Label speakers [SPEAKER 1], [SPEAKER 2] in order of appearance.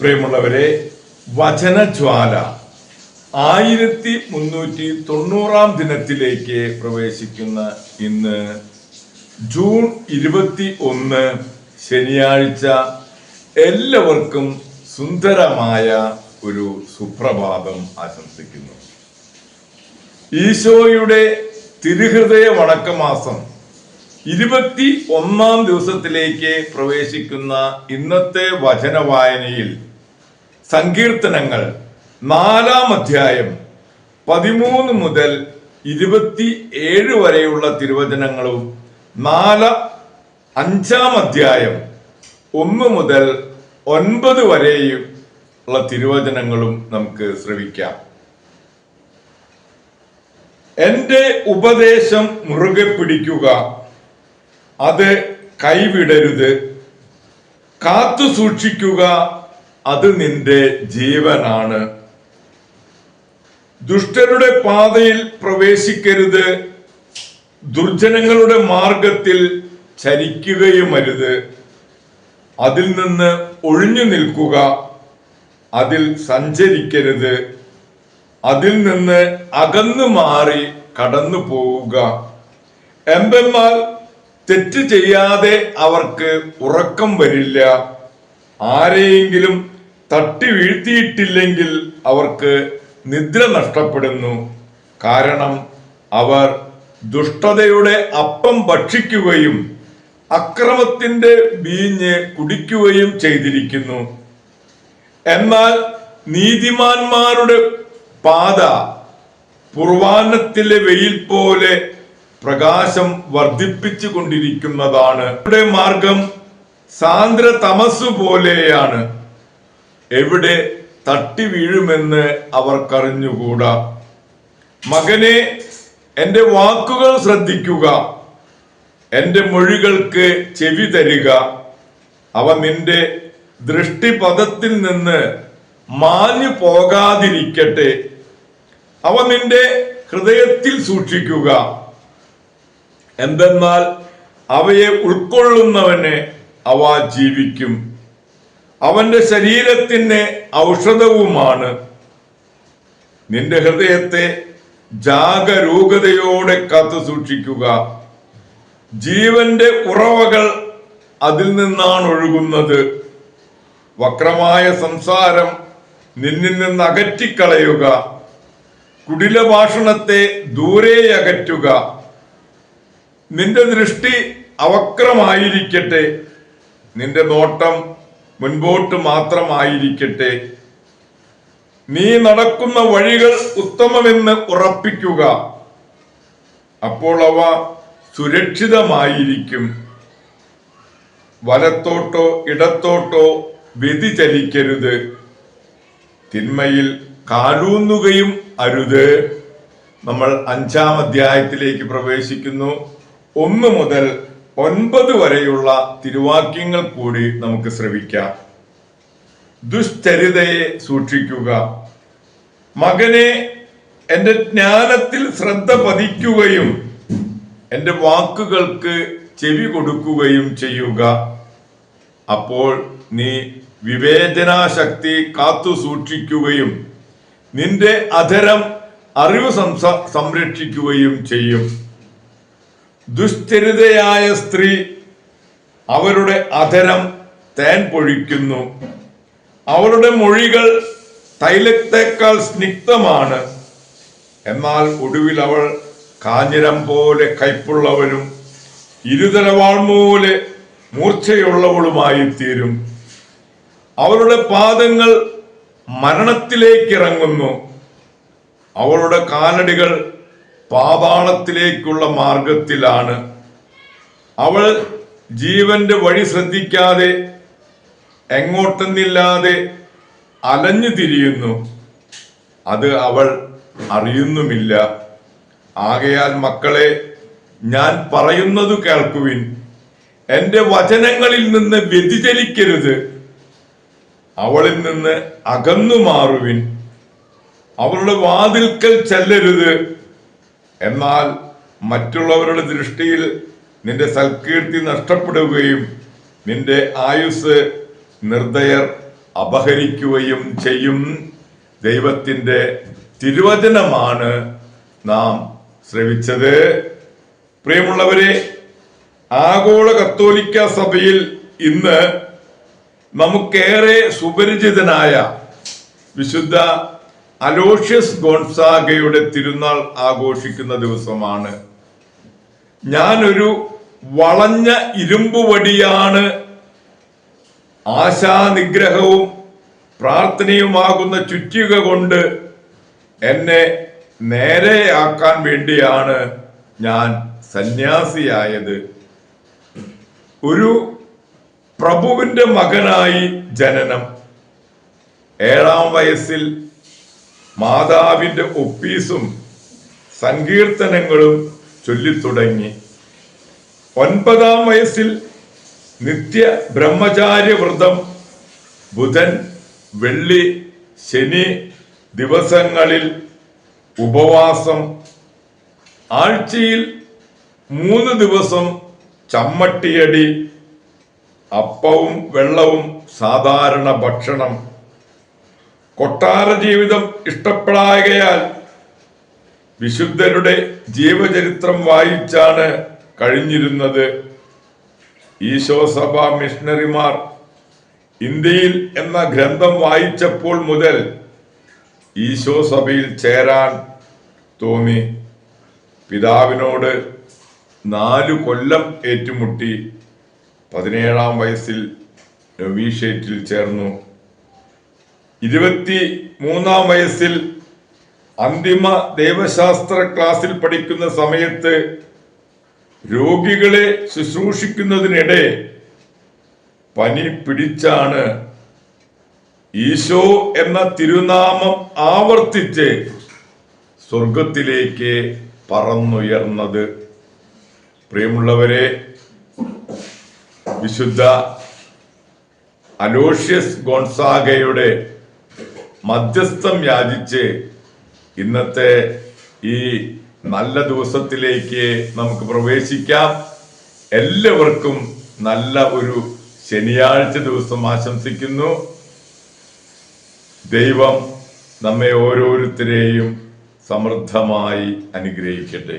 [SPEAKER 1] പ്രിയമുള്ളവരെ, വചനജ്വാല 1390 ദിനത്തിലേക്ക് പ്രവേശിക്കുന്ന ഇന്ന് ജൂൺ 21 ശനിയാഴ്ച എല്ലാവർക്കും സുന്ദരമായ ഒരു സുപ്രഭാതം ആശംസിക്കുന്നു. ഈശോയുടെ തിരുഹൃദയ വണക്കമാസം 21 ദിവസത്തിലേക്ക് പ്രവേശിക്കുന്ന ഇന്നത്തെ വചന വായനയിൽ സങ്കീർത്തനങ്ങൾ 4-ാം അധ്യായം 13 മുതൽ 27 വരെയുള്ള തിരുവചനങ്ങളും 5-ാം അധ്യായം 1 മുതൽ 9 വരെയുള്ള തിരുവചനങ്ങളും നമുക്ക് ശ്രവിക്കാം. എന്റെ ഉപദേശം മുറുകെ പിടിക്കുക, അത് കൈവിടരുത്. കാത്തു സൂക്ഷിക്കുക, അത് നിന്റെ ജീവനാണ്. ദുഷ്ടരുടെ പാതയിൽ പ്രവേശിക്കരുത്, ദുർജനങ്ങളുടെ മാർഗത്തിൽ ചരിക്കുകയുമരുത്. അതിൽ നിന്ന് ഒഴിഞ്ഞു നിൽക്കുക, അതിൽ സഞ്ചരിക്കരുത്. അതിൽ നിന്ന് അകന്നു മാറി കടന്നു പോവുക. എന്തെന്നാൽ തെറ്റ് ചെയ്യാതെ അവർക്ക് ഉറക്കം വരില്ല. ആരെയെങ്കിലും തട്ടി വീഴ്ത്തിയിട്ടില്ലെങ്കിൽ അവർക്ക് നിദ്ര നഷ്ടപ്പെടുന്നു. കാരണം അവർ ദുഷ്ടതയുടെ അപ്പം ഭക്ഷിക്കുകയും അക്രമത്തിന്റെ വീഞ്ഞ് കുടിക്കുകയും ചെയ്തിരിക്കുന്നു. എന്നാൽ നീതിമാന്മാരുടെ പാത പൂർവാഹ്നത്തിലെ വെയിൽ പോലെ പ്രകാശം വർദ്ധിപ്പിച്ചു കൊണ്ടിരിക്കുന്നതാണ്. അവരുടെ മാർഗം സാന്ദ്ര തമസ്സു പോലെയാണ്. എവിടെ തട്ടി വീഴുമെന്ന് അവർക്കറിഞ്ഞുകൂടാ. മകനെ, എന്റെ വാക്കുകൾ ശ്രദ്ധിക്കുക, എന്റെ മൊഴികൾക്ക് ചെവി തരിക. അവ നിന്റെ ദൃഷ്ടിപഥത്തിൽ നിന്ന് മാഞ്ഞു പോകാതിരിക്കട്ടെ. അവ നിന്റെ ഹൃദയത്തിൽ സൂക്ഷിക്കുക. എന്തെന്നാൽ അവയെ ഉൾക്കൊള്ളുന്നവനെ അവ ജീവിക്കും. അവന്റെ ശരീരത്തിന് ഔഷധവുമാണ്. നിന്റെ ഹൃദയത്തെ ജാഗരൂകതയോടെ കാത്തു സൂക്ഷിക്കുക. ജീവന്റെ ഉറവകൾ അതിൽ നിന്നാണ് ഒഴുകുന്നത്. വക്രമായ സംസാരം നിന്നിൽ നിന്ന് അകറ്റിക്കളയുക. കുടില ഭാഷണത്തെ ദൂരെ അകറ്റുക. നിന്റെ ദൃഷ്ടി അവക്രമായിരിക്കട്ടെ, നിന്റെ നോട്ടം മുൻപോട്ട് മാത്രമായിരിക്കട്ടെ. നീ നടക്കുന്ന വഴികൾ ഉത്തമമെന്ന് ഉറപ്പിക്കുക. അപ്പോൾ അവ സുരക്ഷിതമായിരിക്കും. വലത്തോട്ടോ ഇടത്തോട്ടോ വ്യതിചലിക്കരുത്. തിന്മയിൽ കാലൂന്നുകയും അരുത്. നമ്മൾ 5-ാം അധ്യായത്തിലേക്ക് പ്രവേശിക്കുന്നു. 1 മുതൽ 9 വരെയുള്ള തിരുവാക്യങ്ങൾ കൂടി നമുക്ക് ശ്രവിക്കാം. ദുശ്ചരിതയെ സൂക്ഷിക്കുക. മകനെ, എന്റെ ജ്ഞാനത്തിൽ ശ്രദ്ധ പതിക്കുകയും എന്റെ വാക്കുകൾക്ക് ചെവി കൊടുക്കുകയും ചെയ്യുക. അപ്പോൾ നീ വിവേചനാശക്തി കാത്തു സൂക്ഷിക്കുകയും നിന്റെ അധരം അറിവ് സംരക്ഷിക്കുകയും ചെയ്യും. ദുശ്ചരിതയായ സ്ത്രീ അവരുടെ അധരം തേൻ പൊഴിക്കുന്നു. അവളുടെ മൊഴികൾ തൈലത്തേക്കാൾ സ്നിഗ്ധമാണ്. എന്നാൽ ഒടുവിൽ അവൾ കാഞ്ഞിരം പോലെ കയ്പുള്ളവരും ഇരുതലവാൾമൂലെ മൂർച്ചയുള്ളവളുമായി തീരും. അവളുടെ പാദങ്ങൾ മരണത്തിലേക്കിറങ്ങുന്നു. അവളുടെ കാലടികൾ പാതാളത്തിലേക്കുള്ള മാർഗത്തിലാണ്. അവൾ ജീവന്റെ വഴി ശ്രദ്ധിക്കാതെ എങ്ങോട്ടെന്നില്ലാതെ അലഞ്ഞു തിരിയുന്നു. അത് അവൾ അറിയുന്നുമില്ല. ആകയാൽ മക്കളെ, ഞാൻ പറയുന്നത് കേൾക്കുവിൻ. എന്റെ വചനങ്ങളിൽ നിന്ന് വ്യതിചലിക്കരുത്. അവളിൽ നിന്ന് അകന്നു മാറുവിൻ. അവളുടെ വാതിൽക്കൽ ചെല്ലരുത്. എന്നാൽ മറ്റുള്ളവരുടെ ദൃഷ്ടിയിൽ നിന്റെ സൽകീർത്തി നഷ്ടപ്പെടുകയും നിന്റെ ആയുസ് നിർദ്ദയർ അപഹരിക്കുകയും ചെയ്യും. ദൈവത്തിൻ്റെ തിരുവചനമാണ് നാം ശ്രവിച്ചത്. പ്രിയമുള്ളവരെ, ആഗോള കത്തോലിക്ക സഭയിൽ ഇന്ന് നമുക്കേറെ സുപരിചിതനായ വിശുദ്ധ അലോഷ്യസ് ഗോൺസാഗയുടെ തിരുനാൾ ആഘോഷിക്കുന്ന ദിവസമാണ്. ഞാനൊരു വളഞ്ഞ ഇരുമ്പുവടിയാണ്, ആശാനിഗ്രഹവും പ്രാർത്ഥനയുമാകുന്ന ചുറ്റിക കൊണ്ട് എന്നെ നേരെയാക്കാൻ വേണ്ടിയാണ് ഞാൻ സന്യാസിയായത്. ഒരു പ്രഭുവിന്റെ മകനായി ജനനം, 7-ാം വയസ്സിൽ മാതാവിന്റെ ഒപ്പീസും സങ്കീർത്തനങ്ങളും ചൊല്ലിത്തുടങ്ങി. 9-ാം വയസ്സിൽ നിത്യ ബ്രഹ്മചാര്യ വ്രതം, ബുധൻ, വെള്ളി, ശനി ദിവസങ്ങളിൽ ഉപവാസം, ആഴ്ചയിൽ 3 ദിവസം ചമ്മട്ടിയടി, അപ്പവും വെള്ളവും സാധാരണ ഭക്ഷണം. കൊട്ടാര ജീവിതം ഇഷ്ടപ്പെടായകയാൽ വിശുദ്ധരുടെ ജീവചരിത്രം വായിച്ചാണ് കഴിഞ്ഞിരുന്നത്. ഈശോ സഭ മിഷണറിമാർ ഇന്ത്യയിൽ എന്ന ഗ്രന്ഥം വായിച്ചപ്പോൾ മുതൽ ഈശോ സഭയിൽ ചേരാൻ തോന്നി. പിതാവിനോട് 4 കൊല്ലം ഏറ്റുമുട്ടി 17-ാം വയസ്സിൽ നൊവീഷ്യേറ്റിൽ ചേർന്നു. 23-ാം വയസ്സിൽ അന്തിമ ദൈവശാസ്ത്ര ക്ലാസ്സിൽ പഠിക്കുന്ന സമയത്ത് രോഗികളെ ശുശ്രൂഷിക്കുന്നതിനിടെ പനി പിടിച്ചാണ് ഈശോ എന്ന തിരുനാമം ആവർത്തിച്ച് സ്വർഗത്തിലേക്ക് പറന്നുയർന്നത്. പ്രിയമുള്ളവരെ, വിശുദ്ധ അലോഷ്യസ് ഗോൺസാഗയുടെ മധ്യസ്ഥം യാചിച്ച് ഇന്നത്തെ ഈ നല്ല ദിവസത്തിലേക്ക് നമുക്ക് പ്രവേശിക്കാം. എല്ലാവർക്കും നല്ല ഒരു ശനിയാഴ്ച ദിവസം ആശംസിക്കുന്നു. ദൈവം നമ്മെ ഓരോരുത്തരെയും സമൃദ്ധമായി അനുഗ്രഹിക്കട്ടെ.